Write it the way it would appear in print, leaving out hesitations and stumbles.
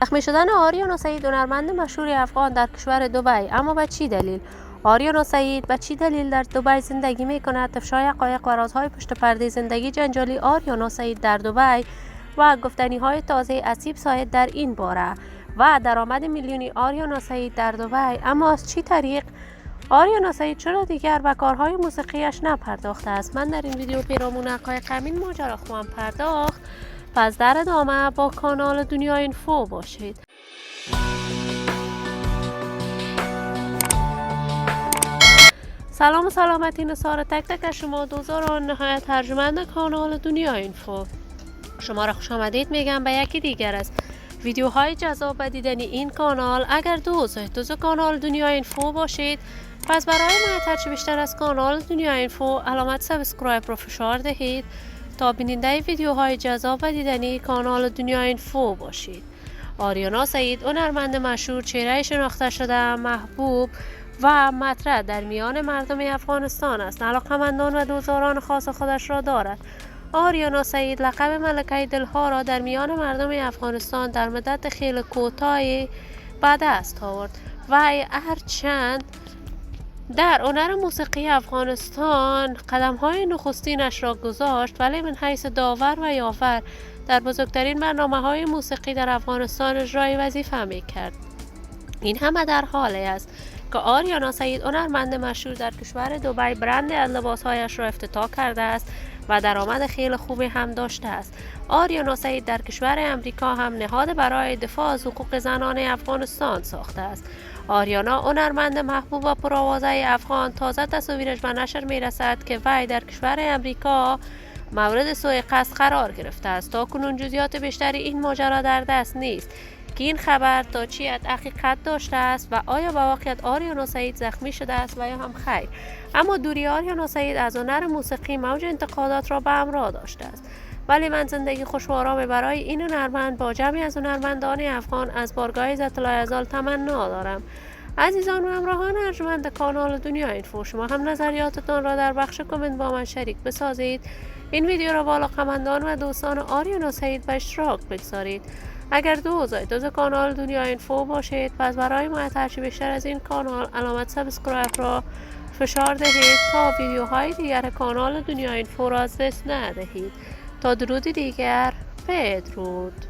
زخمی شدن آریانا سعید هنرمند مشهور افغان در کشور دبی. اما به چی دلیل؟ آریانا سعید به چی دلیل در دبی زندگی می کند؟ افشای حقایق و رازهای پشت پرده زندگی جنجالی آریانا سعید در دبی و گفتنی های تازه اسیب ساید در این باره و درآمد میلیونی آریانا سعید در دبی. اما از چی طریق آریانا سعید چرا دیگر به کارهای موسیقیش نپرداخته است؟ من در این ویدیو پیرامون حقایق همین ماجرا خواهم پرداخت. پس در ادامه با کانال دنیا اینفو باشید. سلام و سلامتی نثار تک تک شما دوستان نهایت ترجمند کانال دنیا اینفو. شما را خوش آمدید میگم به یکی دیگر از ویدیوهای جذاب و دیدنی این کانال. اگر دوست کانال دنیا اینفو باشید، پس برای حمایت هرچی بیشتر از کانال دنیا اینفو علامت سابسکرایب را فشار دهید تا بیننده ویدیوهای جذاب و دیدنی کانال دنیا اینفو باشید. آریانا سعید هنرمند مشهور، چهره شناخته شده، محبوب و مطرح در میان مردم افغانستان است. علاقه‌مندان و دوستداران خاص خودش را دارد. آریانا سعید لقب ملکه دلها را در میان مردم افغانستان در مدت خیلی کوتاهی به دست آورد و هرچند در هنر موسیقی افغانستان قدم‌های نخستینش را گذاشت، ولی من حیث داور و یاور در بزرگترین برنامه‌های موسیقی در افغانستان اجرای وظیفه می‌کرد. این همه در حالی است که آریانا سعید هنرمند مشهور در کشور دبی برند از لباسهایش را افتتاح کرده است و درآمد خیلی خوبی هم داشته است. آریانا سعید در کشور امریکا هم نهاد برای دفاع از حقوق زنان افغانستان ساخته است. آریانا هنرمند محبوب و پرآوازه افغان تازه تصاویرش به نشر می رسد که وی در کشور امریکا مورد سوء قصد قرار گرفته است. تا کنون جزئیات بیشتری این ماجرا در دست نیست که این خبر تا چی حقیقت داشته است و آیا به واقعیت آریانا سعید زخمی شده است و یا هم خیر. اما دوری آریانا سعید از هنر موسیقی موج انتقادات را به همراه داشته است، ولی من زندگی خوش و آرامی برای این هنرمند با جمعی از هنرمندان افغان از بارگاه ذات العزال تمنا دارم. عزیزان و همراهان ارجمند کانال دنیا اینفو، شما هم نظریاتتان را در بخش کامنت با من شریک بسازید. این ویدیو را با علاقه‌مندان و دوستان آریانا سعید به اشتراک بگذارید. اگر دوست کانال دنیا اینفو باشید، پس برای حمایت هرچی بیشتر از این کانال علامت سابسکرایب را فشار دهید تا ویدیوهای دیگر کانال دنیا اینفو را از دست ندهید. تا درودی دیگر، بدرود.